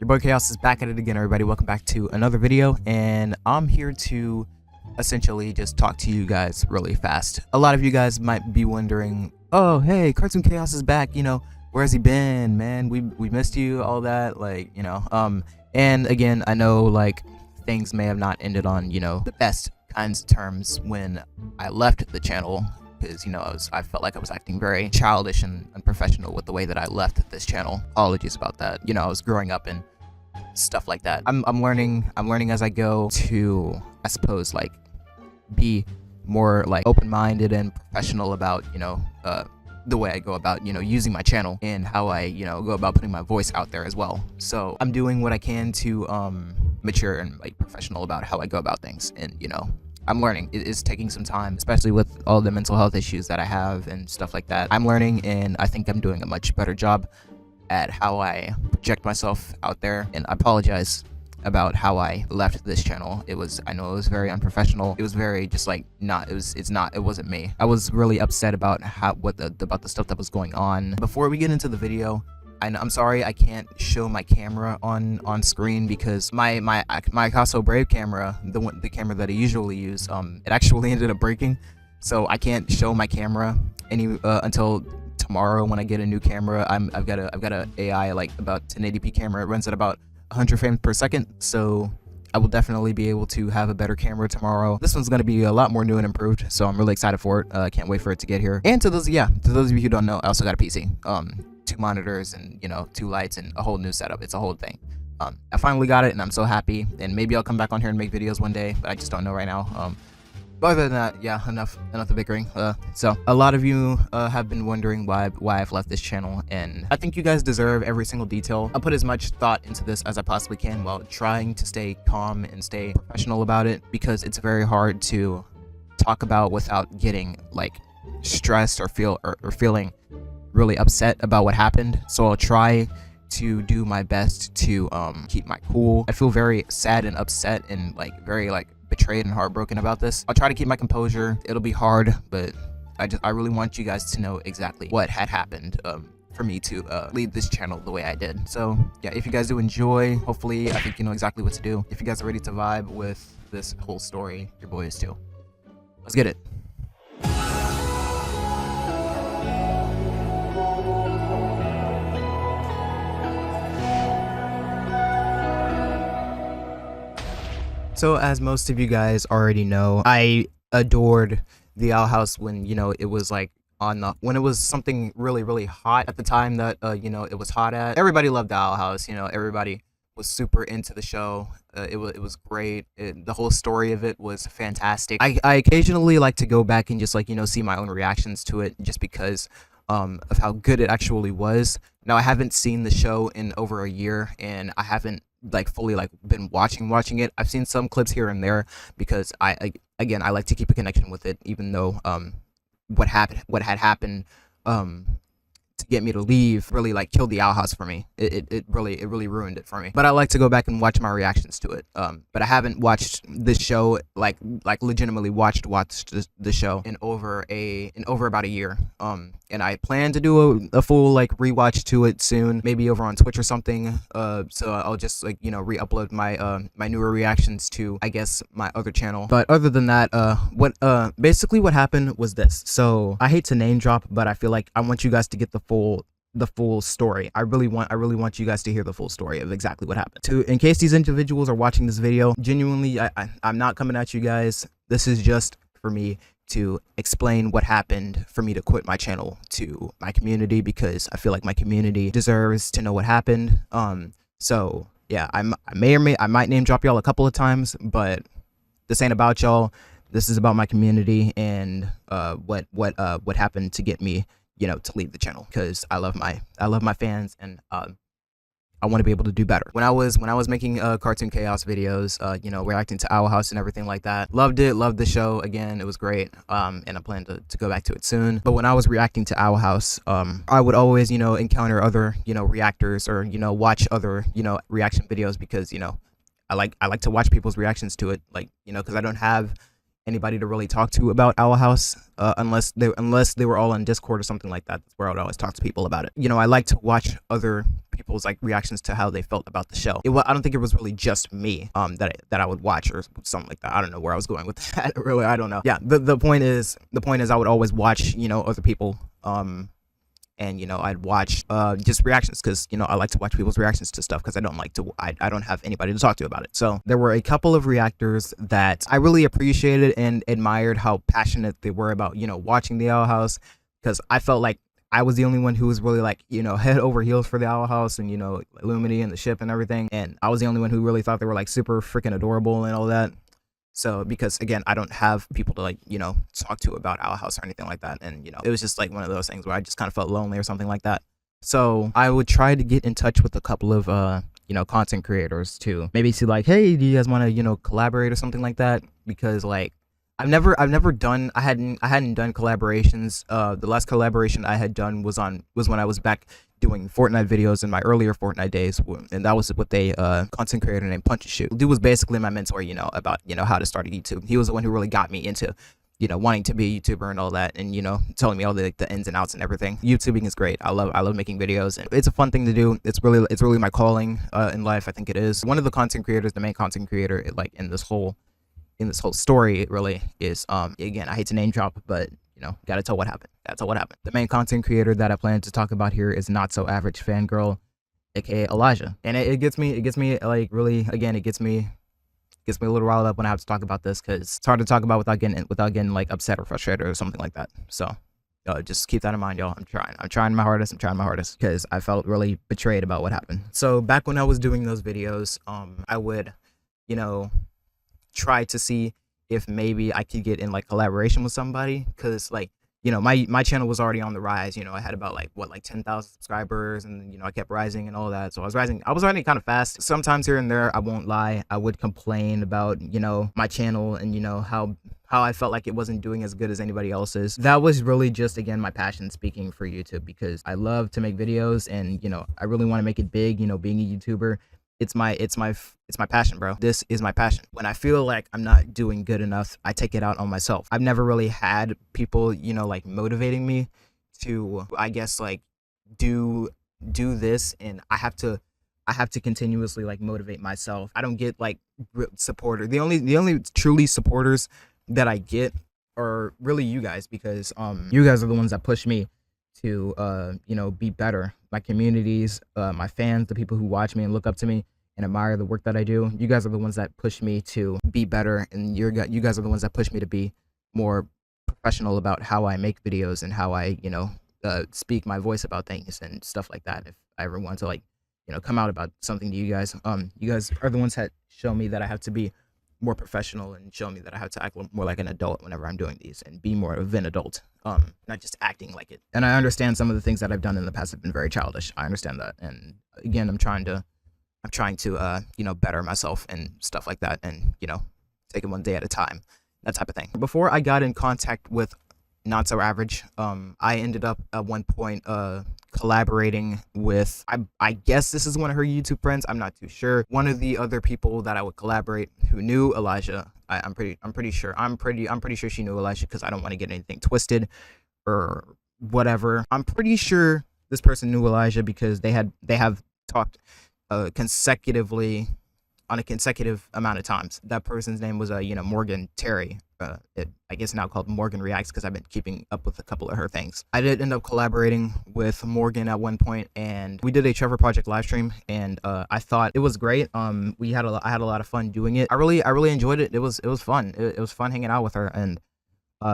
Your boy Chaos is back at it again, everybody. Welcome back to another video, and I'm here to essentially just talk to you guys really fast. A lot of you guys might be wondering, oh, hey, Cartoon Chaos is back, where has he been, man? We missed you, all that, and again, I know, things may have not ended on, the best kinds of terms when I left the channel, because I felt like I was acting very childish and unprofessional with the way that I left this channel. Apologies about that. I was growing up and stuff like that. I'm learning as I go to, I suppose, be more open-minded and professional about the way I go about using my channel and how I go about putting my voice out there as well. So I'm doing what I can to mature and professional about how I go about things, and I'm learning. It is taking some time, especially with all the mental health issues that I have and stuff like that. I'm learning, and I think I'm doing a much better job at how I project myself out there. And I apologize about how I left this channel. I know it was very unprofessional. It was very just it wasn't me. I was really upset about about the stuff that was going on. Before we get into the video, I'm sorry I can't show my camera on screen because my Picasso Brave camera, the camera that I usually use, it actually ended up breaking, so I can't show my camera until tomorrow when I get a new camera. I've got a AI about 1080p camera. It runs at about 100 frames per second, so I will definitely be able to have a better camera tomorrow. This one's going to be a lot more new and improved, so I'm really excited for it. I can't wait for it to get here. And to those of you who don't know, I also got a PC. 2 monitors and 2 lights and a whole new setup. It's a whole thing. I finally got it and I'm so happy, and maybe I'll come back on here and make videos one day, but I just don't know right now. But other than that, yeah, enough of bickering. So a lot of you have been wondering why I've left this channel, and I think you guys deserve every single detail. I'll put as much thought into this as I possibly can while trying to stay calm and stay professional about it, because it's very hard to talk about without getting stressed or feeling really upset about what happened. So I'll try to do my best to keep my cool. I feel very sad and upset and very betrayed and heartbroken about this. I'll try to keep my composure. It'll be hard, but I really want you guys to know exactly what had happened for me to lead this channel the way I did. So yeah, if you guys do enjoy, hopefully I think you know exactly what to do. If you guys are ready to vibe with this whole story, your boy is too. Let's get it. So as most of you guys already know, I adored the Owl House when it was when it was something really hot at the time that it was hot at. Everybody loved the Owl House. Everybody was super into the show. It was great. The whole story of it was fantastic. I occasionally like to go back and just see my own reactions to it, just because of how good it actually was. Now I haven't seen the show in over a year, and I haven't fully been watching it. I've seen some clips here and there because I like to keep a connection with it, even though what had happened to get me to leave really killed the Owl House for me. It really ruined it for me. But I like to go back and watch my reactions to it. But I haven't watched this show legitimately watched the show in over about a year. And I plan to do a full rewatch to it soon, maybe over on Twitch or something. So I'll just re-upload my newer reactions to, I guess, my other channel. But other than that, basically what happened was this. So I hate to name drop, but I feel like I want you guys to get the full story. I really want you guys to hear the full story of exactly what happened. In case these individuals are watching this video, genuinely, I'm not coming at you guys. This is just for me to explain what happened, for me to quit my channel to my community, because I feel like my community deserves to know what happened. So yeah, I might name drop y'all a couple of times, but this ain't about y'all. This is about my community and what happened to get me to leave the channel, because I love my fans, and I want to be able to do better. When I was making Cartoon Chaos videos, reacting to Owl House and everything like that, loved the show. Again, it was great, and I plan to go back to it soon. But when I was reacting to Owl House, I would always encounter other reactors, or watch other reaction videos, because I like to watch people's reactions to it, because I don't have anybody to really talk to about Owl House, unless they were all on Discord or something like that. That's where I would always talk to people about it. You know, I like to watch other people's like reactions to how they felt about the show. I don't think it was really just me that I would watch or something like that. I don't know where I was going with that. Really, I don't know. Yeah, the point is I would always watch, you know, other people and you know, I'd watch just reactions, because you know, I like to watch people's reactions to stuff, because I don't have anybody to talk to about it. So there were a couple of reactors that I really appreciated and admired how passionate they were about, you know, watching the Owl House, because I felt like I was the only one who was really like, you know, head over heels for the Owl House and, you know, Illumity and the ship and everything, and I was the only one who really thought they were like super freaking adorable and all that. So, because again, I don't have people to like, you know, talk to about Owl House or anything like that. And, you know, it was just like one of those things where I just kind of felt lonely or something like that. So I would try to get in touch with a couple of, you know, content creators to maybe see like, hey, do you guys want to, you know, collaborate or something like that? Because like, I hadn't done collaborations. The last collaboration I had done was when I was back doing Fortnite videos in my earlier Fortnite days, and that was with a content creator named Punch and Shoot. Dude was basically my mentor, you know, about, you know, how to start a YouTube. He was the one who really got me into, you know, wanting to be a YouTuber and all that, and, you know, telling me all the ins and outs and everything. YouTubing is great. I love making videos, and it's a fun thing to do. It's really my calling in life. I think it is. One of the content creators, the main content creator, like in this whole story, it really is, again, I hate to name drop, but you know, gotta tell what happened. The main content creater that I plan to talk about here is Not-So-Average-Fangirl, aka Elijah. And it gets me like really, again, it gets me a little riled up when I have to talk about this, because it's hard to talk about without getting like upset or frustrated or something like that. So just keep that in mind, y'all. I'm trying my hardest, because I felt really betrayed about what happened. So back when I was doing those videos, I would, you know, try to see if maybe I could get in like collaboration with somebody, because like, you know, my channel was already on the rise. You know, I had about like 10,000 subscribers, and you know, I kept rising and all that. So I was rising kind of fast. Sometimes here and there, I won't lie, I would complain about, you know, my channel, and you know, how I felt like it wasn't doing as good as anybody else's. That was really just, again, my passion speaking for YouTube, because I love to make videos, and you know, I really want to make it big. You know, being a YouTuber, it's my passion, bro. This is my passion. When I feel like I'm not doing good enough, I take it out on myself. I've never really had people, you know, like motivating me to, I guess, like do this, and I have to continuously like motivate myself. I don't get like supporter. The only truly supporters that I get are really you guys, because you guys are the ones that push me to you know, be better. My communities, my fans, the people who watch me and look up to me and admire the work that I do, you guys are the ones that push me to be better, and you guys are the ones that push me to be more professional about how I make videos and how I, you know, speak my voice about things and stuff like that. If I ever want to, like, you know, come out about something to you guys are the ones that show me that I have to be more professional, and show me that I have to act more like an adult whenever I'm doing these, and be more of an adult, not just acting like it. And I understand some of the things that I've done in the past have been very childish. I understand that, and again, I'm trying to you know, better myself and stuff like that, and you know, take it one day at a time, that type of thing. Before I got in contact with Not-So-Average, I ended up at one point collaborating with, I guess this is one of her YouTube friends, I'm not too sure. One of the other people that I would collaborate who knew Elijah, I'm pretty sure she knew Elijah, because I don't want to get anything twisted or whatever. I'm pretty sure this person knew Elijah, because they have talked consecutively on a consecutive amount of times. That person's name was you know, Morgan Terry. I guess now called Morgan Reacts, because I've been keeping up with a couple of her things. I did end up collaborating with Morgan at one point, and we did a Trevor Project live stream, and I thought it was great. I had a lot of fun doing it. I really enjoyed it. It was fun. It was fun hanging out with her, and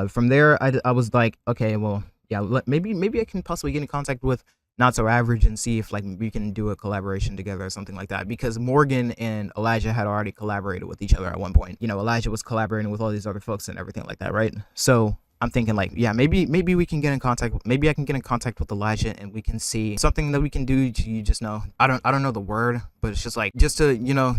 from there I was like, okay, well, yeah, maybe I can possibly get in contact with Not-So-Average and see if like we can do a collaboration together or something like that, because Morgan and Elijah had already collaborated with each other at one point. You know, Elijah was collaborating with all these other folks and everything like that, right? So I'm thinking like, yeah, maybe we can get in contact. Maybe I can get in contact with Elijah, and we can see something that we can do to, you just know, I don't know the word, but it's just like, just to, you know,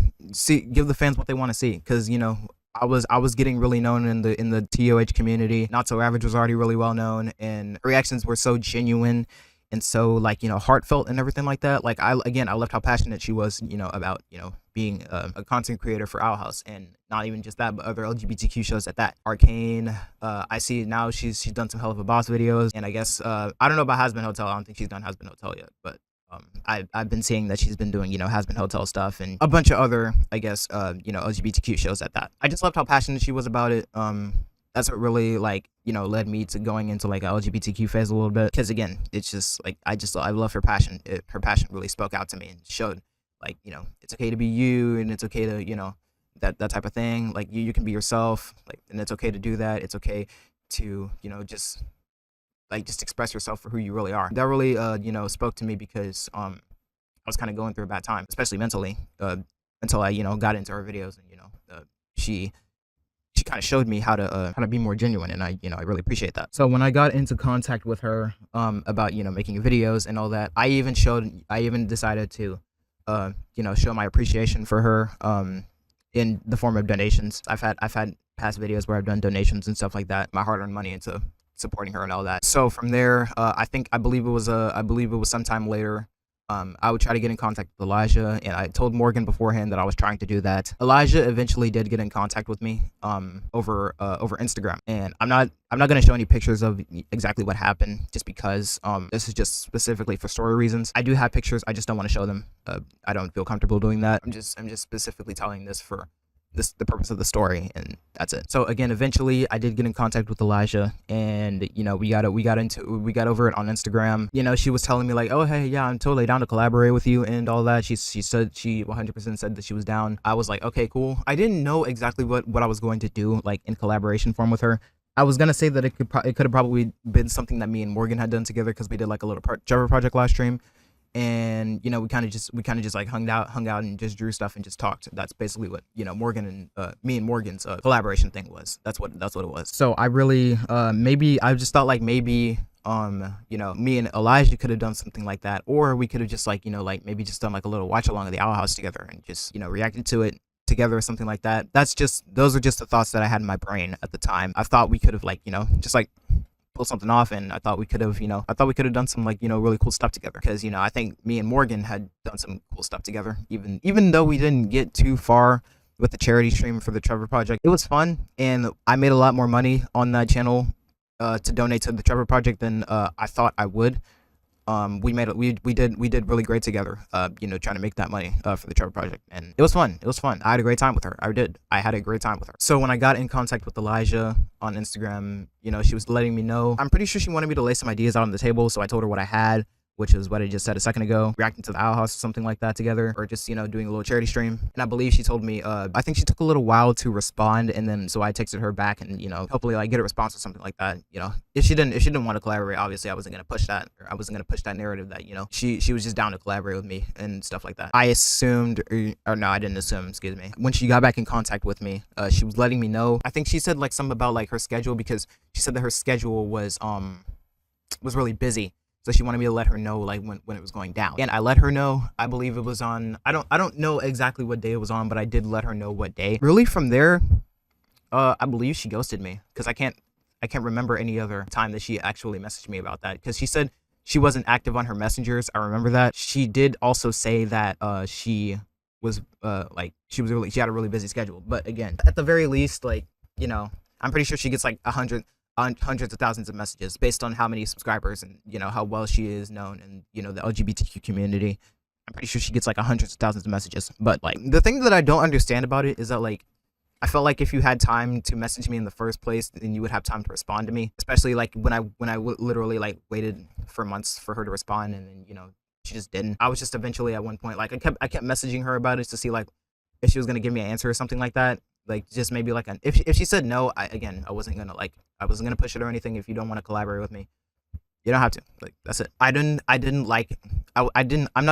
give the fans what they want to see, because you know, I was getting really known in the TOH community. Not-So-Average was already really well known, and reactions were so genuine and so like, you know, heartfelt and everything like that. Like I loved how passionate she was, you know, about, you know, being a content creator for Owl House, and not even just that, but other LGBTQ shows at that. Arcane, I see now she's done some Hell of a Boss videos, and I guess I don't know about Hazbin Hotel. I don't think she's done Hazbin Hotel yet, but I've been seeing that she's been doing, you know, Hazbin Hotel stuff and a bunch of other, I guess, you know, LGBTQ shows at that. I just loved how passionate she was about it. That's what really, like, you know, led me to going into like a LGBTQ phase a little bit. Because again, it's just like I love her passion. Her passion really spoke out to me and showed, like, you know, it's okay to be you, and it's okay to, you know, that type of thing. Like you can be yourself, like, and it's okay to do that. It's okay to, you know, just express yourself for who you really are. That really, you know, spoke to me because I was kind of going through a bad time, especially mentally, until I, you know, got into her videos, and, you know, she kind of showed me how to be more genuine, and I really appreciate that. So when I got into contact with her about, you know, making videos and all that, I even decided to you know, show my appreciation for her in the form of donations. I've had past videos where I've done donations and stuff like that, my hard-earned money into supporting her and all that. So from there, I believe it was sometime later, I would try to get in contact with Elijah, and I told Morgan beforehand that I was trying to do that. Elijah eventually did get in contact with me over Instagram, and I'm not going to show any pictures of exactly what happened, just because this is just specifically for story reasons. I do have pictures, I just don't want to show them. I don't feel comfortable doing that. I'm just specifically telling this for the purpose of the story, and that's it. So again, eventually I did get in contact with Elijah, and, you know, we got over it on Instagram. You know, she was telling me like, oh hey, yeah, I'm totally down to collaborate with you and all that. She said she 100% said that she was down. I was like, okay, cool. I didn't know exactly what I was going to do, like, in collaboration form with her. I was gonna say that it could have probably been something that me and Morgan had done together, because we did like a little Trevor Project live stream. And, you know, we kind of just like hung out and just drew stuff and just talked. That's basically what, you know, Morgan and me and Morgan's collaboration thing was. That's what it was. So I really I just thought like maybe you know, me and Elijah could have done something like that, or we could have just, like, you know, like maybe just done like a little watch along of the Owl House together and just, you know, reacted to it together or something like that. Those are just the thoughts that I had in my brain at the time. I thought we could have, like, you know, just like pull something off, and I thought we could have done some, like, you know, really cool stuff together, because, you know, I think me and Morgan had done some cool stuff together, even though we didn't get too far with the charity stream for the Trevor Project. It was fun, and I made a lot more money on that channel to donate to the Trevor Project than I thought I would. We did really great together, you know, trying to make that money for the Trevor Project, and it was fun. I had a great time with her. I had a great time with her. So when I got in contact with Elijah on Instagram, you know, she was letting me know, I'm pretty sure she wanted me to lay some ideas out on the table, so I told her what I had, which is what I just said a second ago, reacting to the Owl House or something like that together, or just, you know, doing a little charity stream. And I believe she told me, I think she took a little while to respond, and then so I texted her back, and, you know, hopefully like get a response or something like that. You know, if she didn't want to collaborate, obviously I wasn't gonna push that, or I wasn't gonna push that narrative that, you know, she was just down to collaborate with me and stuff like that. I assumed, or no, I didn't assume, excuse me. When she got back in contact with me, she was letting me know. I think she said like something about like her schedule, because she said that her schedule was really busy. So she wanted me to let her know like when it was going down. And I let her know. I believe it was on, I don't know exactly what day it was on, but I did let her know what day. Really from there, I believe she ghosted me, because I can't remember any other time that she actually messaged me about that, because she said she wasn't active on her messengers. I remember that. She did also say that she was like she had a really busy schedule. But again, at the very least, like, you know, I'm pretty sure she gets like hundreds of thousands of messages based on how many subscribers and, you know, how well she is known in, you know, the LGBTQ community. I'm pretty sure she gets like hundreds of thousands of messages. But like, the thing that I don't understand about it is that, like, I felt like if you had time to message me in the first place, then you would have time to respond to me, especially like when I literally like waited for months for her to respond, and then, you know, she just didn't. I was just eventually at one point, like, I kept messaging her about it to see like if she was gonna give me an answer or something like that. Like, just maybe like if she said no, I wasn't gonna push it or anything. If you don't want to collaborate with me, you don't have to. Like, that's it. I'm not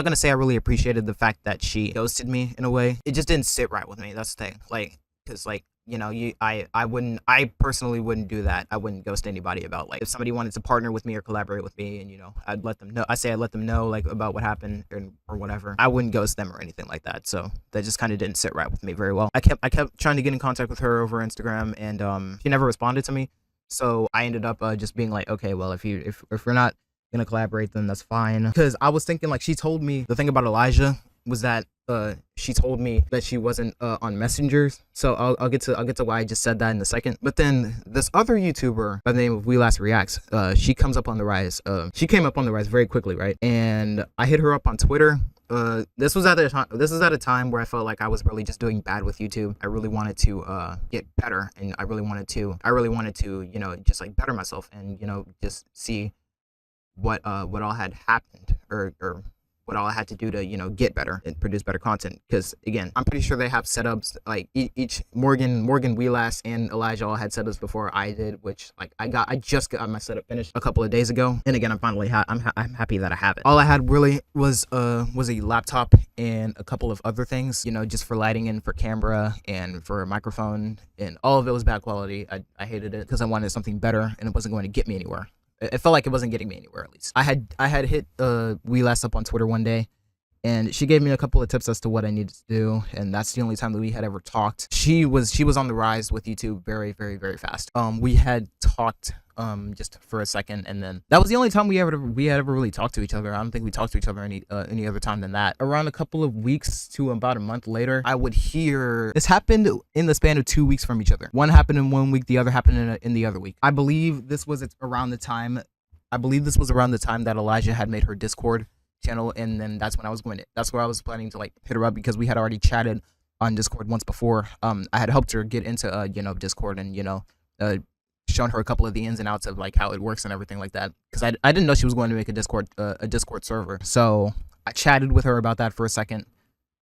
gonna say I really appreciated the fact that she ghosted me in a way. It just didn't sit right with me. That's the thing. Like, because like, you know, I personally wouldn't do that. I wouldn't ghost anybody about, like, if somebody wanted to partner with me or collaborate with me, and, you know, I'd let them know like about what happened or whatever. I wouldn't ghost them or anything like that. So that just kind of didn't sit right with me very well. I kept trying to get in contact with her over Instagram, and she never responded to me. So I ended up just being like, okay, well, if we're not gonna collaborate, then that's fine. Because I was thinking, like, she told me the thing about Elijah was that she told me that she wasn't on messengers, so I'll get to why I just said that in a second. But then this other YouTuber by the name of We Last Reacts, she comes up on the rise. She came up on the rise very quickly, right? And I hit her up on Twitter. This was at a time where I felt like I was really just doing bad with YouTube. I really wanted to get better, and I really wanted to, you know, just like better myself, and, you know, just see what all had happened, or what all I had to do to, you know, get better and produce better content. Because again, I'm pretty sure they have setups, like each Morgan, Wheelas, and Elijah all had setups before I did, which, like, I just got my setup finished a couple of days ago. And again, I'm finally I'm happy that I have it. All I had really was a laptop and a couple of other things, you know, just for lighting and for camera and for a microphone, and all of it was bad quality. I hated it because I wanted something better, and it wasn't going to get me anywhere. It felt like it wasn't getting me anywhere, at least. I had hit Wheelas up on Twitter one day, and she gave me a couple of tips as to what I needed to do, and that's the only time that we had ever talked. She was on the rise with YouTube very, very, very fast. We had talked just for a second, and then that was the only time we had ever really talked to each other. I don't think we talked to each other any other time than that. Around a couple of weeks to about a month later, I would hear this happened in the span of 2 weeks from each other. One happened in 1 week, the other happened in the other week. I believe this was around the time that Elijah had made her Discord channel, and then that's where I was planning to, like, hit her up, because we had already chatted on Discord once before. I had helped her get into you know, Discord, and, you know, shown her a couple of the ins and outs of, like, how it works and everything like that, because I didn't know she was going to make a Discord server. So I chatted with her about that for a second,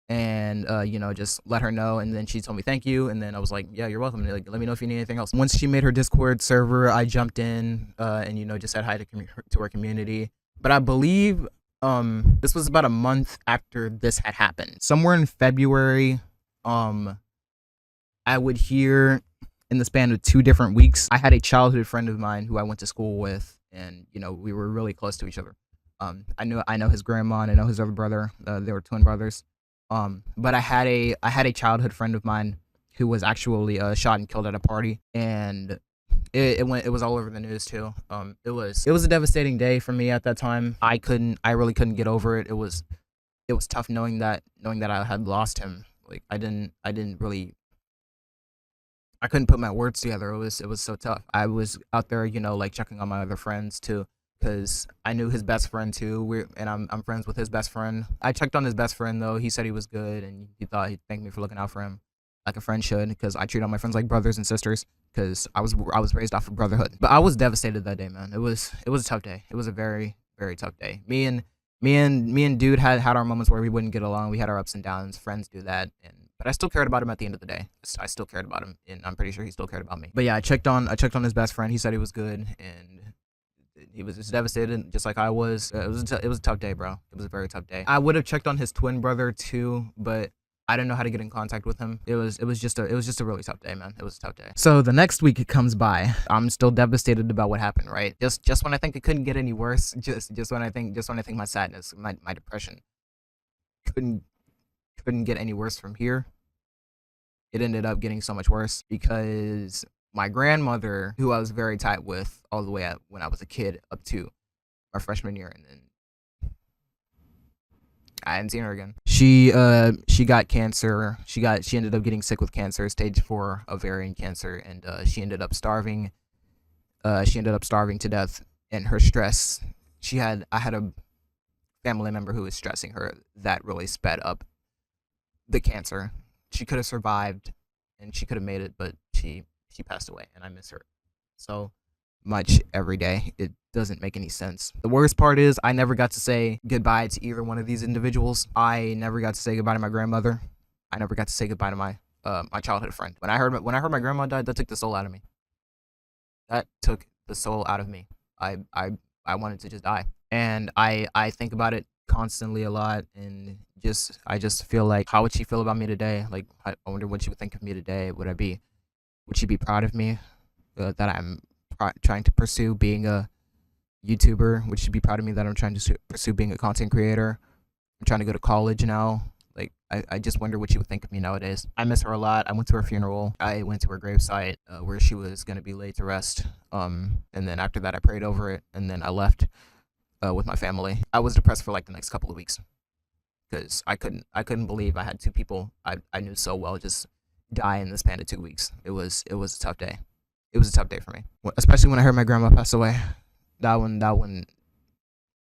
and you know, just let her know, and then she told me thank you, and then I was like, yeah, you're welcome, like, let me know if you need anything else. Once she made her Discord server, I jumped in and, you know, just said hi to her community. But I believe this was about a month after this had happened. Somewhere in February, I would hear, in the span of 2 different weeks, I had a childhood friend of mine who I went to school with, and, you know, we were really close to each other. I know his grandma, and I know his other brother. They were twin brothers. But I had a childhood friend of mine who was actually shot and killed at a party, and it was all over the news too. It was a devastating day for me at that time. I really couldn't get over it. It was tough knowing that I had lost him. Like, I couldn't put my words together. It was so tough. I was out there, you know, like, checking on my other friends too, because I knew his best friend too. I'm friends with his best friend. I checked on his best friend though. He said he was good, and he thought he'd thank me for looking out for him, like a friend should, because I treat all my friends like brothers and sisters, because I was raised off of brotherhood. But I was devastated that day, man. It was a tough day. It was a very, very tough day. Me and dude had our moments where we wouldn't get along. We had our ups and downs. Friends do that, but I still cared about him at the end of the day. I still cared about him, and I'm pretty sure he still cared about me. But yeah, I checked on his best friend. He said he was good, and he was just devastated, just like I was. It was a tough day, bro. It was a very tough day. I would have checked on his twin brother too, but I didn't know how to get in contact with him. It was just a really tough day, man. It was a tough day. So the next week it comes by. I'm still devastated about what happened, right? Just when I think it couldn't get any worse, just when I think my sadness, my depression couldn't get any worse from here, it ended up getting so much worse, because my grandmother, who I was very tight with all the way up when I was a kid up to our freshman year, and then I hadn't seen her again. She got cancer. She ended up getting sick with cancer, stage 4 ovarian cancer, and she ended up starving. She ended up starving to death, and her stress. I had a family member who was stressing her that really sped up the cancer. She could have survived, and she could have made it, but she passed away, and I miss her so much every day. It doesn't make any sense. The worst part is I never got to say goodbye to either one of these individuals. I never got to say goodbye to my grandmother. I never got to say goodbye to my childhood friend. When I heard my grandma died, that took the soul out of me. That took the soul out of me. I wanted to just die, and I think about it constantly a lot, and I just feel like, how would she feel about me today? Like, I wonder what she would think of me today. Would she be proud of me that I'm trying to pursue being a YouTuber? Would she be proud of me that I'm trying to pursue being a content creator? I'm trying to go to college now. Like, I just wonder what she would think of me nowadays. I miss her a lot. I went to her funeral. I went to her gravesite where she was going to be laid to rest. And then after that, I prayed over it, and then I left. with my family. I was depressed for like the next couple of weeks because I couldn't believe I had two people I knew so well just die in the span of 2 weeks. It was a tough day. It was a tough day for me, especially when I heard my grandma pass away. That one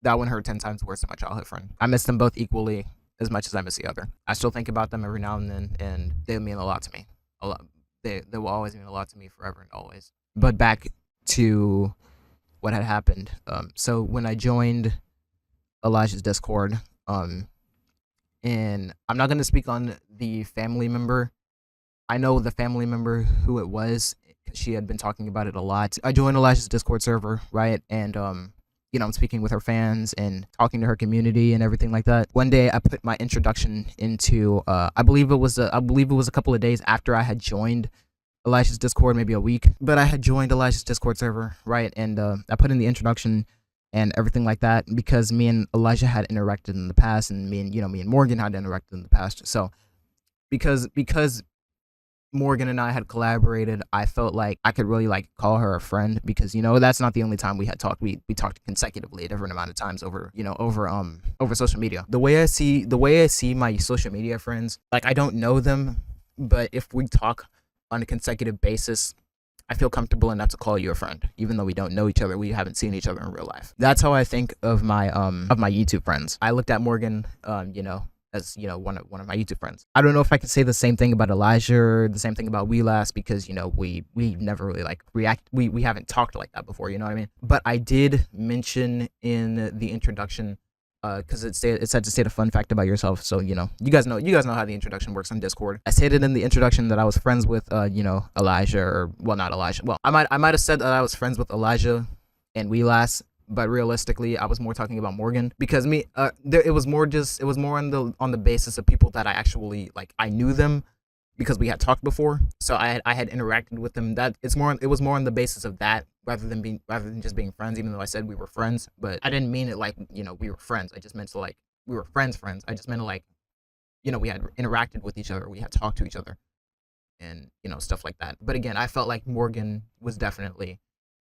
hurt 10 times worse than my childhood friend. I miss them both equally as much as I miss the other. I still think about them every now and then, and they mean a lot to me. A lot. They will always mean a lot to me forever and always. But back to what had happened. So when I joined Elijah's Discord, and I'm not gonna speak on the family member. I know the family member who it was. She had been talking about it a lot. I joined Elijah's Discord server, right? And I'm speaking with her fans and talking to her community and everything like that. One day, I put my introduction into. I believe it was a couple of days after I had joined Elijah's Discord, maybe a week. But I had joined Elijah's Discord server, right? And I put in the introduction and everything like that because me and Elijah had interacted in the past, and me and Morgan had interacted in the past. So because Morgan and I had collaborated, I felt like I could really like call her a friend because that's not the only time we had talked. We talked consecutively a different amount of times over social media. The way I see my social media friends, like I don't know them, but if we talk on a consecutive basis, I feel comfortable enough to call you a friend, even though we don't know each other. We haven't seen each other in real life. That's how I think of my YouTube friends. I looked at Morgan, as one of my YouTube friends. I don't know if I could say the same thing about Elijah or the same thing about Welas because we never really like react. We haven't talked like that before. You know what I mean? But I did mention in the introduction because it said to state a fun fact about yourself. So you guys know how the introduction works on Discord. I stated in the introduction that I was friends with Elijah, or well, not Elijah. Well, I might have said that I was friends with Elijah and Welas. But realistically, I was more talking about Morgan because it was more on the basis of people that I actually like. I knew them because we had talked before, so I had interacted with them. It was more on the basis of that rather than just being friends. Even though I said we were friends, but I didn't mean it like we were friends. I just meant to like we were friends. I just meant like we had interacted with each other, we had talked to each other, and stuff like that. But again, I felt like Morgan was definitely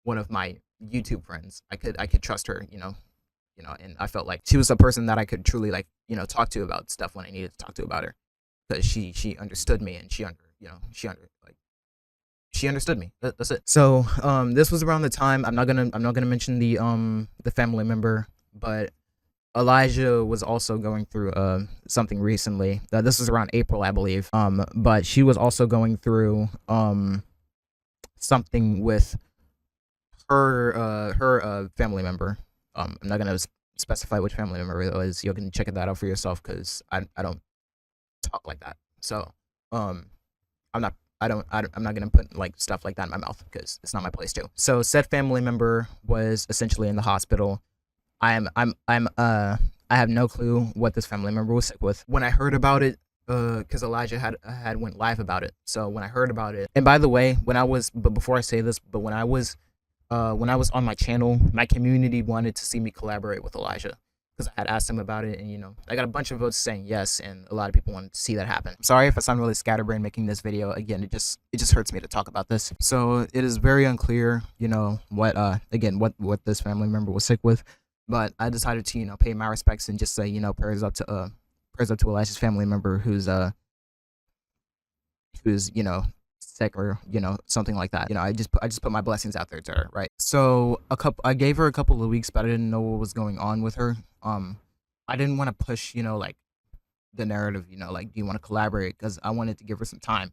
one of my YouTube friends. I could trust her, and I felt like she was a person that I could truly like, talk to about stuff when I needed to talk to about her, because she understood me and she understood me. That's it. So this was around the time. I'm not gonna mention the family member, but Elijah was also going through something recently. This was around April, I believe. But she was also going through something with her family member. I'm not gonna specify which family member it was. You can check that out for yourself because I don't talk like that. So I'm not gonna put like stuff like that in my mouth because it's not my place to. So said family member was essentially in the hospital. I have no clue what this family member was sick with. When I heard about it, because Elijah had went live about it. So when I heard about it, and by the way, before I say this, when I was on my channel, my community wanted to see me collaborate with Elijah because I had asked them about it, and I got a bunch of votes saying yes, and a lot of people wanted to see that happen. Sorry if I sound really scatterbrained making this video. Again, it just hurts me to talk about this. So it is very unclear, what this family member was sick with, but I decided to pay my respects and just say prayers up to Elijah's family member who's sick or something like that. I just put my blessings out there to her, right? So I gave her a couple of weeks, but I didn't know what was going on with her. I didn't want to push like the narrative, like, do you want to collaborate, because I wanted to give her some time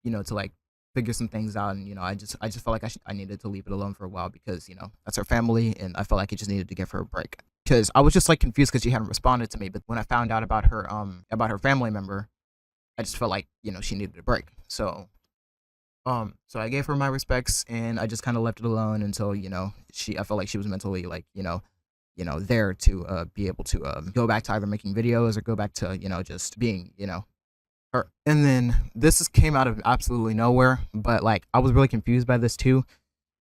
to like figure some things out, and I just felt like I needed to leave it alone for a while because that's her family, and I felt like I just needed to give her a break because I was just like confused because she hadn't responded to me. But when I found out about her family member, I just felt like she needed a break. So I gave her my respects, and I just kind of left it alone until I felt like she was mentally like there to be able to go back to either making videos or go back to just being her. And then this came out of absolutely nowhere, but like I was really confused by this too.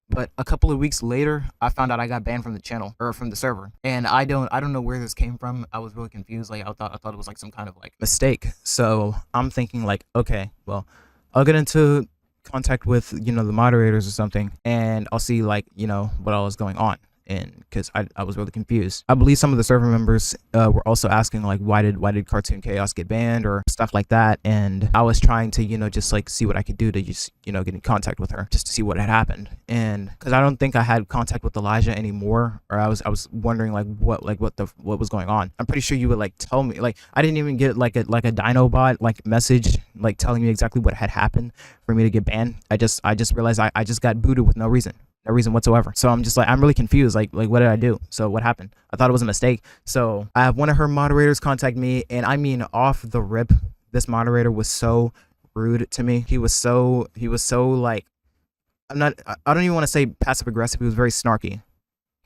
But a couple of weeks later, I found out I got banned from the channel, or from the server, and I don't know where this came from. I was really confused. Like I thought it was like some kind of like mistake. So I'm thinking like, okay, well, I'll get into contact with the moderators or something, and I'll see like what all is going on. and because I was really confused. I believe some of the server members were also asking like why did Cartoon Chaos get banned or stuff like that, and I was trying to just like see what I could do to just get in contact with her just to see what had happened. And because I don't think I had contact with Elijah anymore, or I was wondering like what was going on. I'm pretty sure you would like tell me. Like I didn't even get like a Dinobot like message like telling me exactly what had happened for me to get banned. I just realized I just got booted with no reason whatsoever. So I'm just like, I'm really confused. Like what did I do? So what happened? I thought it was a mistake. So I have one of her moderators contact me, and I mean off the rip, this moderator was so rude to me. He was so like, I don't even want to say passive aggressive. He was very snarky.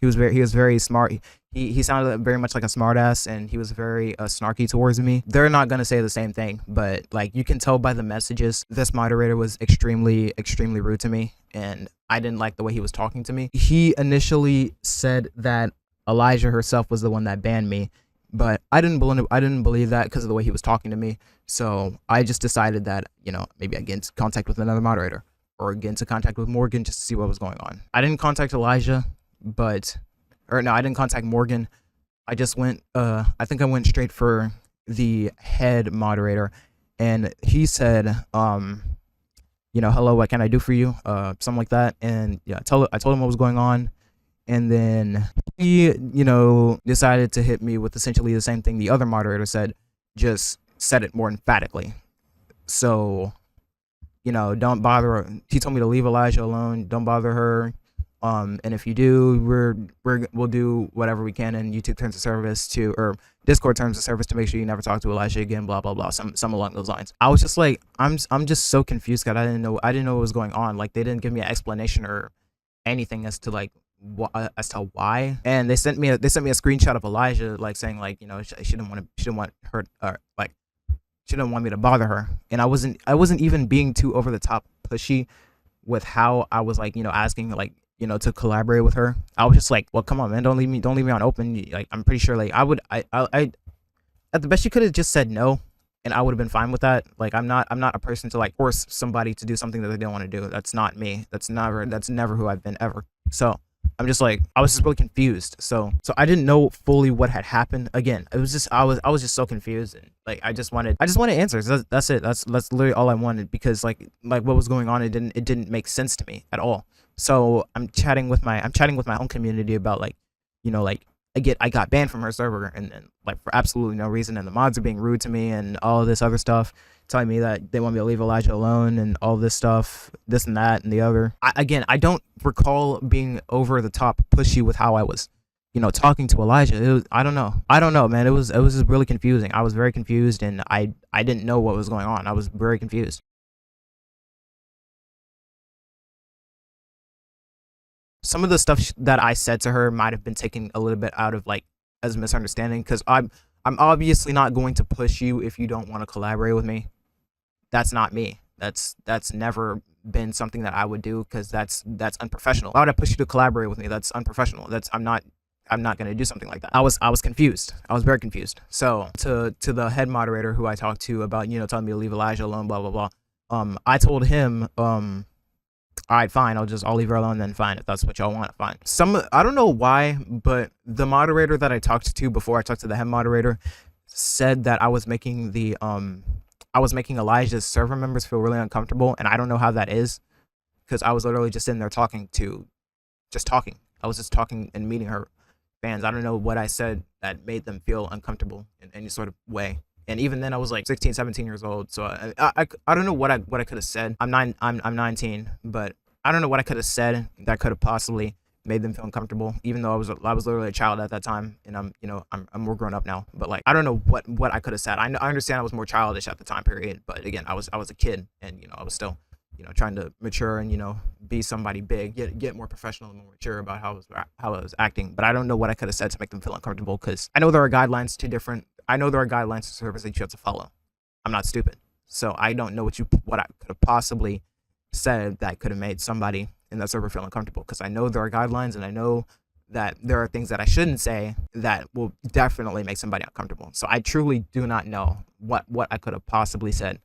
He was very smart. He sounded very much like a smartass, and he was very snarky towards me. They're not gonna say the same thing, but like you can tell by the messages, this moderator was extremely rude to me, and I didn't like the way he was talking to me. He initially said that Elijah herself was the one that banned me, but I didn't believe that because of the way he was talking to me. So I just decided that maybe I get into contact with another moderator or get into contact with Morgan just to see what was going on. I didn't contact Elijah. I didn't contact Morgan. I just went, I think I went straight for the head moderator, and he said, hello, what can I do for you? Something like that. And yeah, I told him what was going on. And then he, decided to hit me with essentially the same thing the other moderator said, just said it more emphatically. So, don't bother her. He told me to leave Elijah alone. Don't bother her. And if you do, we'll do whatever we can in YouTube terms of service or Discord terms of service to make sure you never talk to Elijah again, blah blah blah, some along those lines. I was just like, I'm just so confused because I didn't know what was going on. Like they didn't give me an explanation or anything as to like why. And they sent me a screenshot of Elijah like saying like she didn't want her like she didn't want me to bother her, and I wasn't even being too over the top pushy with how I was like asking like to collaborate with her. I was just like, well, come on, man, don't leave me on open. Like I'm pretty sure like I at the best you could have just said no, and I would have been fine with that. Like I'm not a person to like force somebody to do something that they don't want to do. That's not me. That's never who I've been ever. So I'm just like, I was just really confused. So I didn't know fully what had happened. Again, it was just I was just so confused, and like I just wanted answers. That's it. That's literally all I wanted, because like what was going on, it didn't make sense to me at all. So I'm chatting with my own community about like I got banned from her server, and then like for absolutely no reason, and the mods are being rude to me and all this other stuff, telling me that they want me to leave Elijah alone and all this stuff, this and that and the other. I don't recall being over the top pushy with how I was talking to Elijah. I don't know, man. It was just really confusing. I was very confused, and I didn't know what was going on. I was very confused. Some of the stuff that I said to her might have been taken a little bit out of like as a misunderstanding, because I'm obviously not going to push you if you don't want to collaborate with me. That's not me. That's never been something that I would do, because that's unprofessional. Why would I push you to collaborate with me? That's unprofessional. I'm not going to do something like that. I was confused. I was very confused. So to the head moderator who I talked to about telling me to leave Elijah alone, blah blah blah. I told him all right, fine. I'll leave her alone then. Fine, if that's what y'all want, fine. I don't know why, but the moderator that I talked to before I talked to the head moderator said that I was making Elijah's server members feel really uncomfortable, and I don't know how that is, because I was literally just sitting there talking. I was just talking and meeting her fans. I don't know what I said that made them feel uncomfortable in any sort of way. And even then, I was like 16, 17 years old. So I don't know what I could have said. I'm 19, but I don't know what I could have said that could have possibly made them feel uncomfortable. Even though I was literally a child at that time, and I'm more grown up now. But like I don't know what I could have said. I understand I was more childish at the time period, but again, I was a kid, and I was still trying to mature and be somebody big, get more professional and more mature about how I was acting. But I don't know what I could have said to make them feel uncomfortable, because I know there are guidelines to service that you have to follow. I'm not stupid, so I don't know what I could have possibly said that could have made somebody in that server feel uncomfortable, because I know there are guidelines, and I know that there are things that I shouldn't say that will definitely make somebody uncomfortable. So I truly do not know what I could have possibly said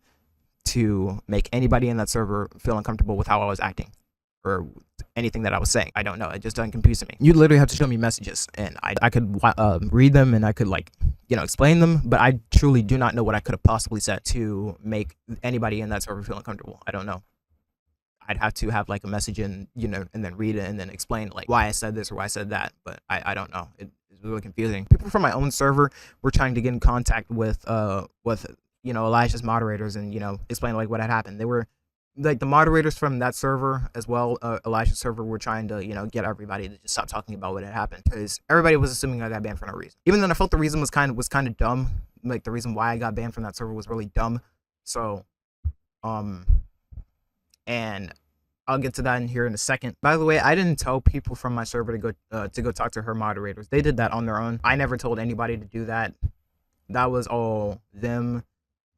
to make anybody in that server feel uncomfortable with how I was acting. or anything that I was saying. I don't know. It just doesn't compute to me. You literally have to show me messages, and I could read them, and I could, like, explain them, but I truly do not know what I could have possibly said to make anybody in that server feel uncomfortable. I don't know. I'd have to have, like, a message and, and then read it and then explain, like, why I said this or why I said that, but I don't know. It's really confusing. People from my own server were trying to get in contact with Elijah's moderators and, explain, like, what had happened. They were, like, the moderators from that server as well, Elijah's server, were trying to, get everybody to just stop talking about what had happened, because everybody was assuming I got banned for no reason. Even though I felt the reason was kind of dumb, like, the reason why I got banned from that server was really dumb. So, and I'll get to that in here in a second. By the way, I didn't tell people from my server to go talk to her moderators. They did that on their own. I never told anybody to do that. That was all them.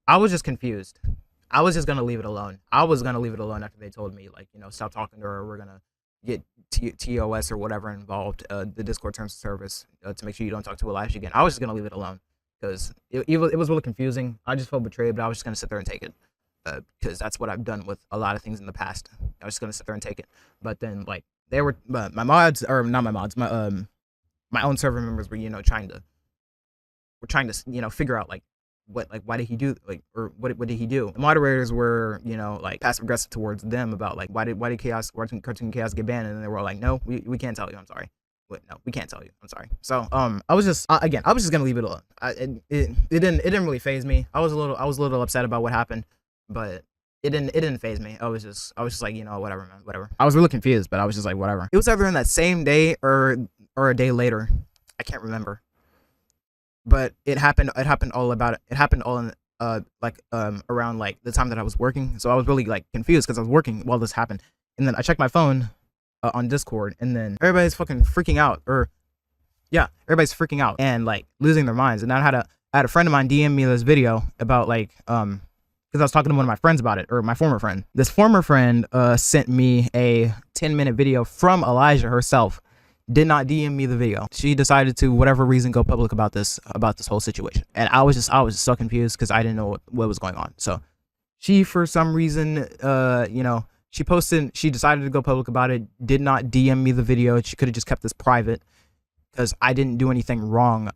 I was just confused. I was just gonna leave it alone. I was gonna leave it alone after they told me, like, stop talking to her. We're gonna get TOS or whatever involved, the Discord terms of service, to make sure you don't talk to Elijah again. I was just gonna leave it alone because it was really confusing. I just felt betrayed, but I was just gonna sit there and take it. Because that's what I've done with a lot of things in the past. I was just gonna sit there and take it. But then, like, they were my mods, or not my mods, my own server members were trying to figure out, like, why did he do, like, or what did he do? The moderators were like passive aggressive towards them about, like, why did Cartoon Chaos get banned, and then they were like, no, we can't tell you. I'm sorry. Wait, no, we can't tell you. I'm sorry. So I was just again, I was just gonna leave it alone. It didn't really phase me. I was a little upset about what happened, but it didn't phase me. I was just like, whatever, man, whatever. I was really confused, but I was just like, whatever. It was either in that same day or a day later. I can't remember. But it happened all in around, like, the time that I was working. So I was really, like, confused because I was working while this happened. And then I checked my phone on Discord, and then everybody's fucking freaking out, everybody's freaking out and, like, losing their minds. And I had a friend of mine DM me this video about, like, because I was talking to one of my friends about it, or my former friend. This former friend sent me a 10-minute video from Elijah herself. Did not DM me the video. She decided to, whatever reason, go public about this whole situation. And I was so confused because I didn't know what was going on. So she, for some reason, she decided to go public about it, did not DM me the video. She could have just kept this private because I didn't do anything wrong.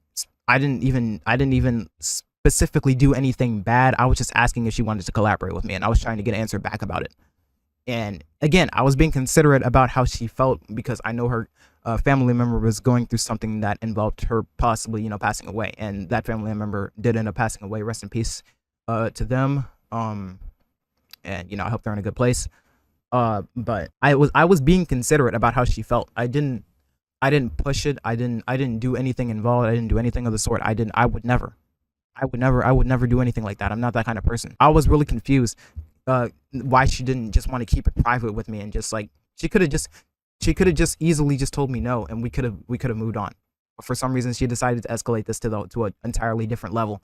I didn't even specifically do anything bad. I was just asking if she wanted to collaborate with me, and I was trying to get an answer back about it. And again, I was being considerate about how she felt because I know her family member was going through something that involved her possibly, passing away, and that family member did end up passing away. Rest in peace to them. And I hope they're in a good place. But I was being considerate about how she felt. I didn't push it. I didn't do anything involved. I didn't do anything of the sort. I would never do anything like that. I'm not that kind of person. I was really confused why she didn't just want to keep it private with me, and just, like, she could have just easily just told me no, and we could have moved on. But for some reason, she decided to escalate this to an entirely different level,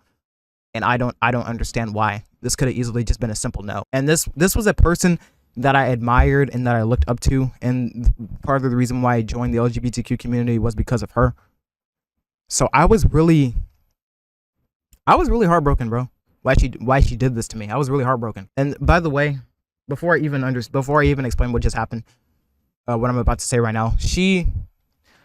and I don't understand why. This could have easily just been a simple no. And this was a person that I admired and that I looked up to, and part of the reason why I joined the LGBTQ community was because of her. So I was really heartbroken, bro. Why she did this to me. I was really heartbroken. And by the way, before I even explain what just happened, what I'm about to say right now,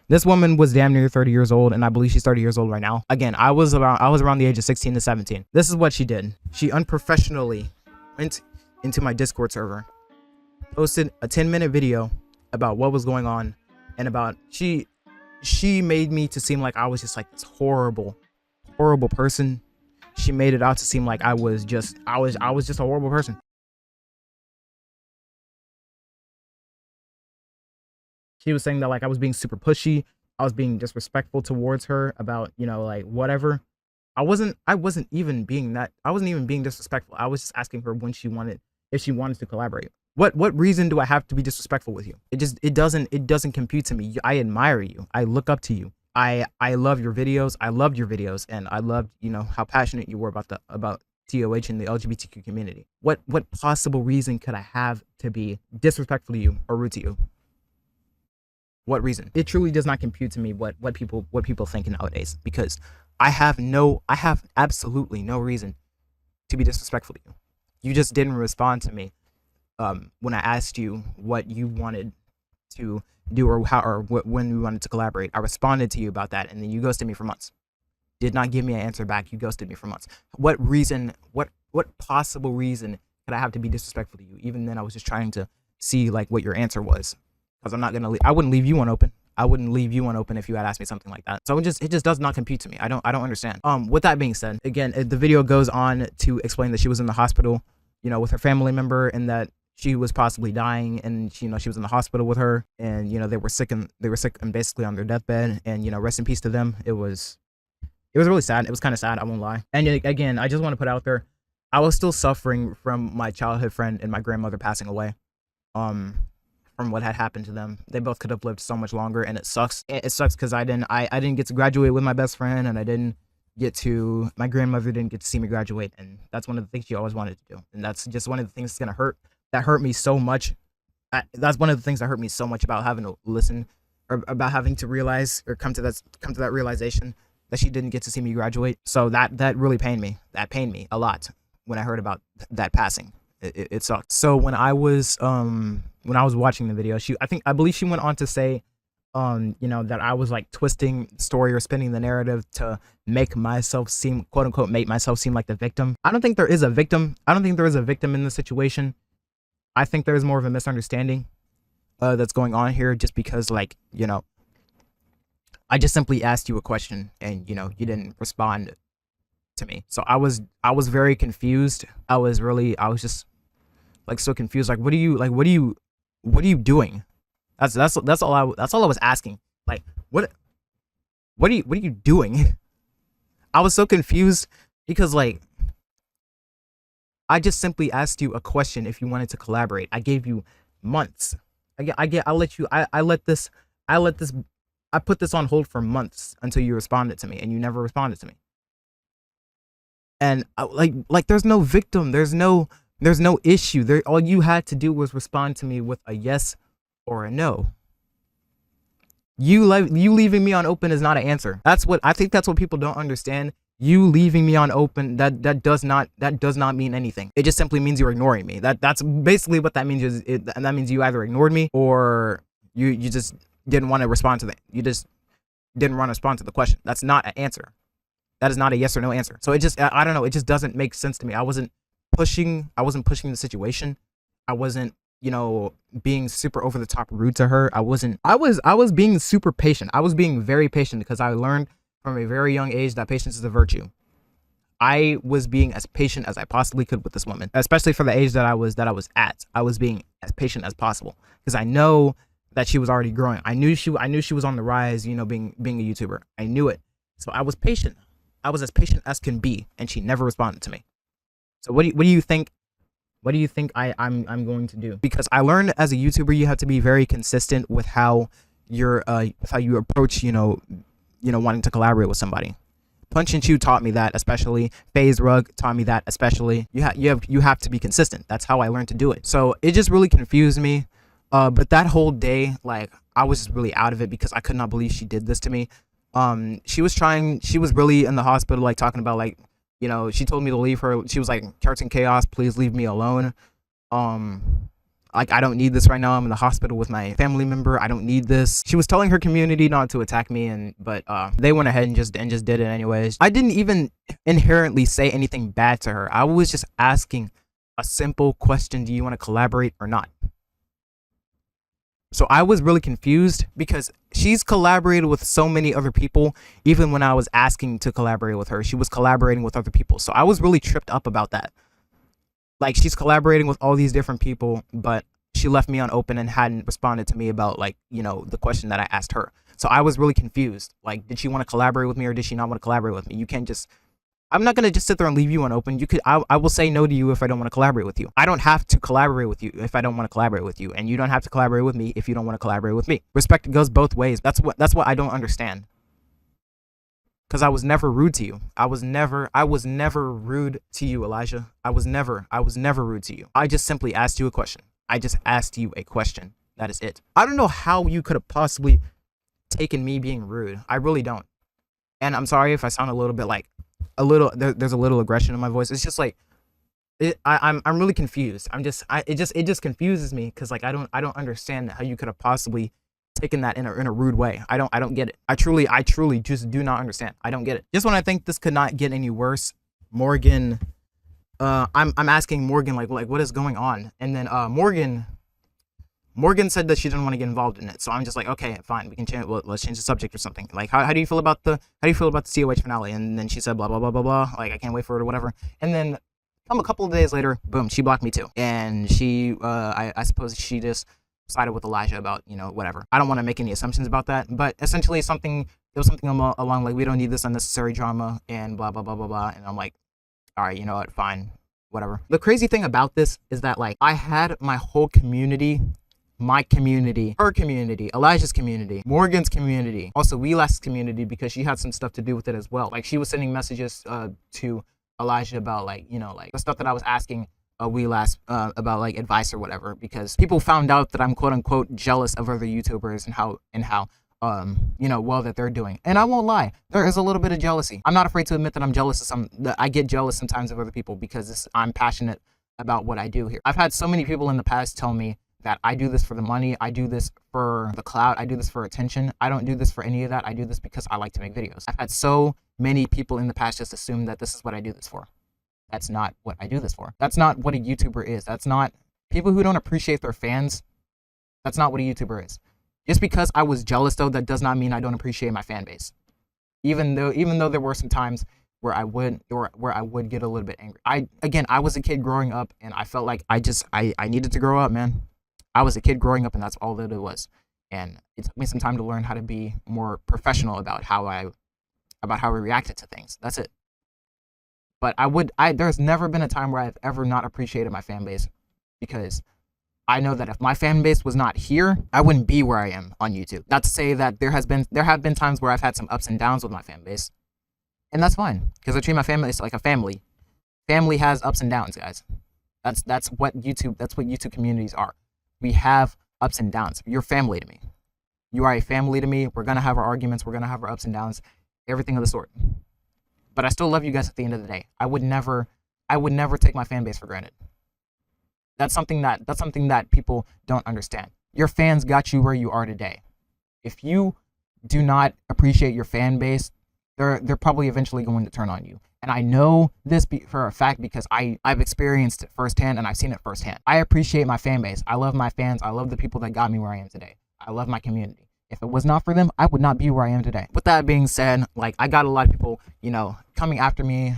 this woman was damn near 30 years old, and I believe she's 30 years old right now. Again, I was around the age of 16 to 17. This is what she did. She unprofessionally went into my Discord server, posted a 10-minute video about what was going on, and about she made me to seem like I was just, like, this horrible person. She made it out to seem like I was just a horrible person. She was saying that, like, I was being super pushy. I was being disrespectful towards her about, like, whatever. I wasn't even being disrespectful. I was just asking her if she wanted to collaborate. What reason do I have to be disrespectful with you? It doesn't compute to me. I admire you. I look up to you. I love your videos. I loved your videos, and I loved, how passionate you were about TOH and the LGBTQ community. What possible reason could I have to be disrespectful to you or rude to you? What reason? It truly does not compute to me what people think nowadays, because I have absolutely no reason to be disrespectful to you. You just didn't respond to me when I asked you what you wanted to do or how or when we wanted to collaborate. I responded to you about that, and then you ghosted me for months. Did not give me an answer back. You ghosted me for months. What reason? What possible reason could I have to be disrespectful to you? Even then, I was just trying to see like what your answer was, because I'm not gonna. I wouldn't leave you one open. I wouldn't leave you one open if you had asked me something like that. So it just does not compute to me. I don't understand. With that being said, again, the video goes on to explain that she was in the hospital, you know, with her family member, and that she was possibly dying, and she was in the hospital with her, and they were sick and basically on their deathbed, and rest in peace to them. It was really sad. It was kind of sad, I won't lie. And again, I just want to put out there, I was still suffering from my childhood friend and my grandmother passing away, from what had happened to them. They both could have lived so much longer, and it sucks. It sucks because I didn't get to graduate with my best friend, and my grandmother didn't get to see me graduate, and that's one of the things she always wanted to do, and that's just one of the things that's gonna hurt. That hurt me so much. That's one of the things that hurt me so much about having to listen, or about having to realize or come to that realization that she didn't get to see me graduate. So that really pained me. That pained me a lot when I heard about that passing. It sucked. So when I was watching the video, I believe she went on to say, that I was like twisting the story or spinning the narrative to make myself seem, quote unquote, make myself seem like the victim. I don't think there is a victim. I don't think there is a victim in this situation. I think there's more of a misunderstanding that's going on here, just because, like, I just simply asked you a question, and you didn't respond to me. So I was very confused. I was just like so confused. Like, what are you doing? That's all I was asking. Like, what are you doing? I was so confused because, like, I just simply asked you a question if you wanted to collaborate. I gave you months. I put this on hold for months until you responded to me, and you never responded to me. And like there's no victim. There's no issue. All you had to do was respond to me with a yes or a no. You leaving me on open is not an answer. I think that's what people don't understand. You leaving me on open, that does not mean anything. It just simply means you're ignoring me. That's basically what that means. And that means you either ignored me, or you just didn't want to respond to that. You just didn't want to respond to the question. That's not an answer. That is not a yes or no answer. So I don't know. It just doesn't make sense to me. I wasn't pushing the situation. I wasn't, being super over the top rude to her. I was being super patient. I was being very patient, because I learned from a very young age that patience is a virtue. I was being as patient as I possibly could with this woman, especially for the age that I was at. I was being as patient as possible, because I know that she was already growing. I knew she was on the rise, being a YouTuber. I knew it. So I was patient. I was as patient as can be, and she never responded to me. So what do you think? What do you think I'm going to do? Because I learned as a YouTuber, you have to be very consistent with how you approach, wanting to collaborate with somebody. Punch and Chew taught me that, especially. FaZe Rug taught me that, especially. You have to be consistent. That's how I learned to do it. So it just really confused me. But that whole day, like, I was just really out of it, because I could not believe she did this to me. She was really in the hospital, like, talking about, like, she told me to leave her. She was like, Cartoon Chaos, please leave me alone. Like, I don't need this right now. I'm in the hospital with my family member. I don't need this. She was telling her community not to attack me, but they went ahead and just did it anyways. I didn't even inherently say anything bad to her. I was just asking a simple question: do you want to collaborate or not? So I was really confused, because she's collaborated with so many other people. Even when I was asking to collaborate with her, she was collaborating with other people. So I was really tripped up about that. Like, she's collaborating with all these different people, but she left me on open and hadn't responded to me about, like, the question that I asked her. So I was really confused. Like, did she want to collaborate with me, or did she not want to collaborate with me? You can't just... I'm not going to just sit there and leave you on open. I will say no to you if I don't want to collaborate with you. I don't have to collaborate with you if I don't want to collaborate with you. And you don't have to collaborate with me if you don't want to collaborate with me. Respect goes both ways. That's what I don't understand. Because I was never rude to you. I was never rude to you, Elijah. I was never rude to you. I just simply asked you a question. I just asked you a question. That is it. I don't know how you could have possibly taken me being rude. I really don't. And I'm sorry if I sound a little bit like, there's a little aggression in my voice. It's just like, I'm really confused. It just confuses me because like I don't understand how you could have possibly taken that in a rude way. I don't get it. I truly just do not understand. I don't get it. Just when I think this could not get any worse, Morgan, I'm asking Morgan like what is going on, and then Morgan said that she didn't want to get involved in it, so I'm just like, okay, fine, we can change. Well, let's change the subject or something. Like, how do you feel about the COH finale? And then she said blah blah blah blah blah. Like, I can't wait for it or whatever. And then come a couple of days later, boom, she blocked me too. And she, I suppose she just sided with Elijah about, you know, whatever. I don't want to make any assumptions about that, but essentially it was something along like, we don't need this unnecessary drama and blah blah blah blah blah. And I'm like, all right, you know what, fine, whatever. The crazy thing about this is that like I had my whole community. My community, her community, Elijah's community, Morgan's community, also Wheelas's community, because she had some stuff to do with it as well. Like she was sending messages to Elijah about like, you know, like the stuff that I was asking Wheelas about like advice or whatever, because people found out that I'm quote unquote jealous of other YouTubers and how you know, well that they're doing. And I won't lie, there is a little bit of jealousy. I'm not afraid to admit that I'm jealous of I get jealous sometimes of other people because I'm passionate about what I do here. I've had so many people in the past tell me that I do this for the money, I do this for the clout, I do this for attention. I don't do this for any of that. I do this because I like to make videos. I've had so many people in the past just assume that this is what I do this for. That's not what I do this for. That's not what a YouTuber is. That's not, people who don't appreciate their fans, that's not what a YouTuber is. Just because I was jealous though, that does not mean I don't appreciate my fan base. Even though there were some times where I would get a little bit angry. I was a kid growing up and I felt like I needed to grow up, man. I was a kid growing up and that's all that it was. And it took me some time to learn how to be more professional about how I reacted to things. That's it. But there's never been a time where I've ever not appreciated my fan base, because I know that if my fan base was not here, I wouldn't be where I am on YouTube. Not to say that there have been times where I've had some ups and downs with my fan base. And that's fine, because I treat my fan base like a family. Family has ups and downs, guys. That's what YouTube communities are. We have ups and downs. You're family to me. You are a family to me. We're going to have our arguments. We're going to have our ups and downs, everything of the sort. But I still love you guys at the end of the day. I would never take my fan base for granted. That's something that people don't understand. Your fans got you where you are today. If you do not appreciate your fan base, they're probably eventually going to turn on you. And I know this for a fact because I've experienced it firsthand and I've seen it firsthand. I appreciate my fan base. I love my fans. I love the people that got me where I am today. I love my community. If it was not for them, I would not be where I am today. With that being said, like I got a lot of people, you know, coming after me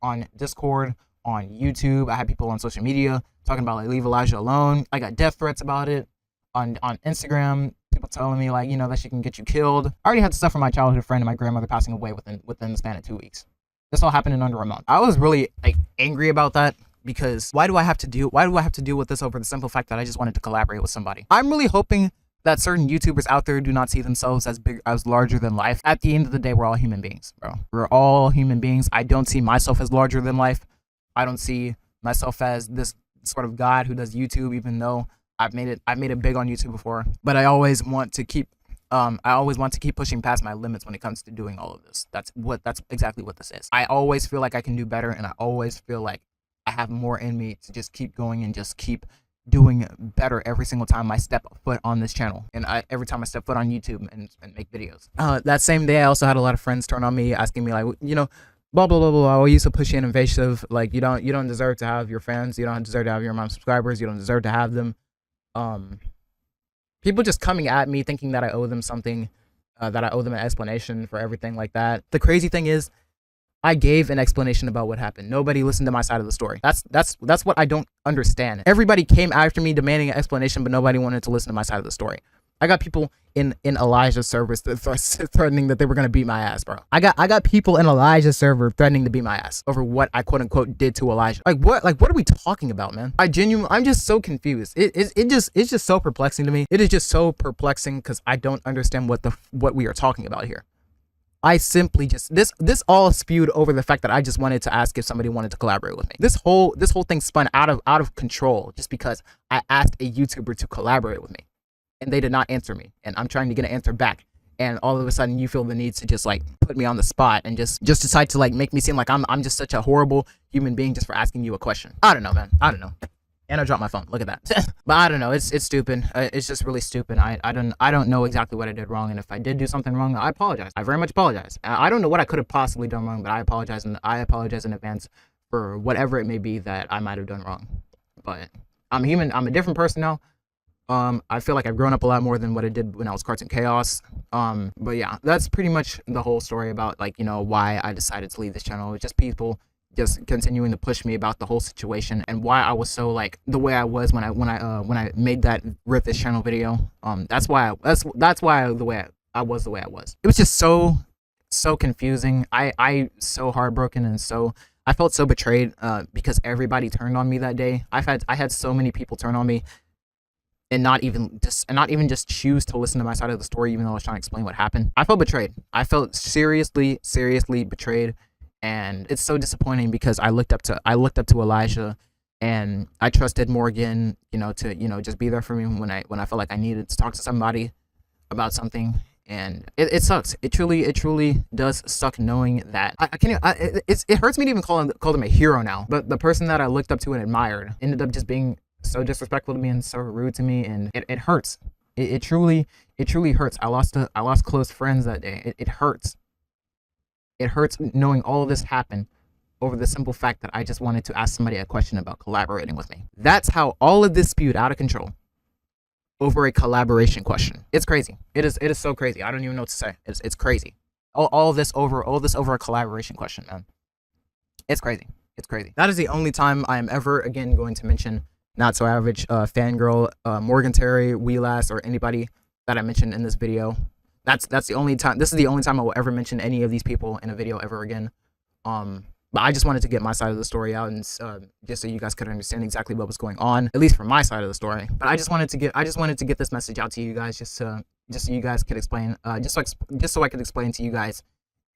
on Discord, on YouTube. I had people on social media talking about like leave Elijah alone. I got death threats about it on Instagram. People telling me like, you know, that she can get you killed. I already had stuff from my childhood friend and my grandmother passing away within the span of 2 weeks. This all happened in under a month. I was really like angry about that because why do I have to deal with this over the simple fact that I just wanted to collaborate with somebody? I'm really hoping that certain YouTubers out there do not see themselves as larger than life. At the end of the day, we're all human beings, bro. We're all human beings. I don't see myself as larger than life. I don't see myself as this sort of god who does YouTube, even though I've made it big on YouTube before. But I always want to keep pushing past my limits when it comes to doing all of this. That's exactly what this is. I always feel like I can do better, and I always feel like I have more in me to just keep going and just keep doing better every single time I step foot on this channel, and every time I step foot on YouTube and make videos. That same day, I also had a lot of friends turn on me, asking me like, you know, blah blah blah blah. Oh, you so pushy and invasive. Like you don't deserve to have your fans. You don't deserve to have your amount of subscribers. You don't deserve to have them. People just coming at me thinking that I owe them something, that I owe them an explanation for everything like that. The crazy thing is, I gave an explanation about what happened. Nobody listened to my side of the story. That's what I don't understand. Everybody came after me demanding an explanation, but nobody wanted to listen to my side of the story. I got people in Elijah's servers threatening that they were gonna beat my ass, bro. I got people in Elijah's server threatening to beat my ass over what I quote unquote did to Elijah. Like what are we talking about, man? I'm just so confused. It's just so perplexing to me. It is just so perplexing because I don't understand what we are talking about here. I simply just this all spewed over the fact that I just wanted to ask if somebody wanted to collaborate with me. This whole thing spun out of control just because I asked a YouTuber to collaborate with me. And they did not answer me, and I'm trying to get an answer back. and all of a sudden you feel the need to just like put me on the spot and just decide to like make me seem like I'm just such a horrible human being just for asking you a question. I don't know, man. I don't know. And I dropped my phone. Look at that. But I don't know. It's stupid. It's just really stupid. I don't know exactly what I did wrong, and if I did do something wrong, I apologize. I very much apologize. I don't know what I could have possibly done wrong, but I apologize, and I apologize in advance for whatever it may be that I might have done wrong. But I'm human. I'm a different person now. I feel like I've grown up a lot more than what I did when I was Cartoon Chaos. But yeah, that's pretty much the whole story about, like, you know, why I decided to leave this channel. It's just people just continuing to push me about the whole situation, and why I was so like the way I was when I made that Rip This Channel video. That's why the way I was the way I was. It was just so confusing. I so heartbroken, and I felt so betrayed because everybody turned on me that day. I had so many people turn on me and not even just choose to listen to my side of the story, even though I was trying to explain what happened. I felt betrayed. I felt seriously betrayed, and it's so disappointing because I looked up to Elijah, and I trusted Morgan, you know, to, you know, just be there for me when I felt like I needed to talk to somebody about something. And it sucks. It truly does suck knowing that it hurts me to even call him a hero now. But the person that I looked up to and admired ended up just being so disrespectful to me and so rude to me, and it hurts. It truly hurts. I lost close friends that day. It hurts. It hurts knowing all of this happened over the simple fact that I just wanted to ask somebody a question about collaborating with me. That's how all of this spewed out of control over a collaboration question. It's crazy. It is so crazy. I don't even know what to say. It's crazy. All this over a collaboration question, man. It's crazy. It's crazy. That is the only time I am ever again going to mention Not-So-Average-Fangirl, Morgan Terry, Wheelass, or anybody that I mentioned in this video. That's the only time. This is the only time I will ever mention any of these people in a video ever again. But I just wanted to get my side of the story out, and just so you guys could understand exactly what was going on, at least from my side of the story. But I just wanted to get this message out to you guys, just so you guys could explain, just so I could explain to you guys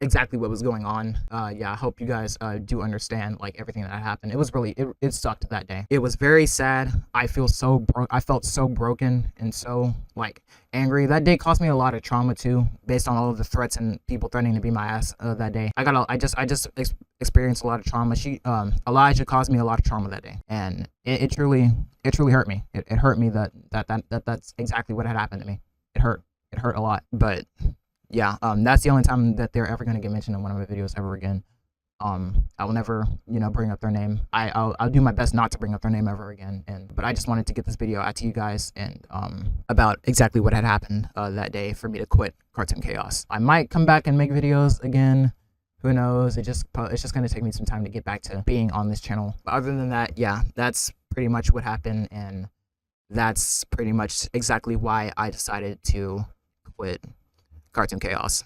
exactly what was going on. Yeah, I hope you guys do understand like everything that happened. It was really it sucked that day. It was very sad. I felt so broken and so like angry. That day caused me a lot of trauma too, based on all of the threats and people threatening to beat my ass that day. I just experienced a lot of trauma. Elijah caused me a lot of trauma that day, and it truly hurt me. It hurt me that's exactly what had happened to me. It hurt a lot. But yeah, that's the only time that they're ever going to get mentioned in one of my videos ever again. I will never, you know, bring up their name. I'll do my best not to bring up their name ever again. But I just wanted to get this video out to you guys, and about exactly what had happened that day for me to quit Cartoon Chaos. I might come back and make videos again. Who knows? It's just going to take me some time to get back to being on this channel. But other than that, yeah, that's pretty much what happened, and that's pretty much exactly why I decided to quit Cartoon Chaos.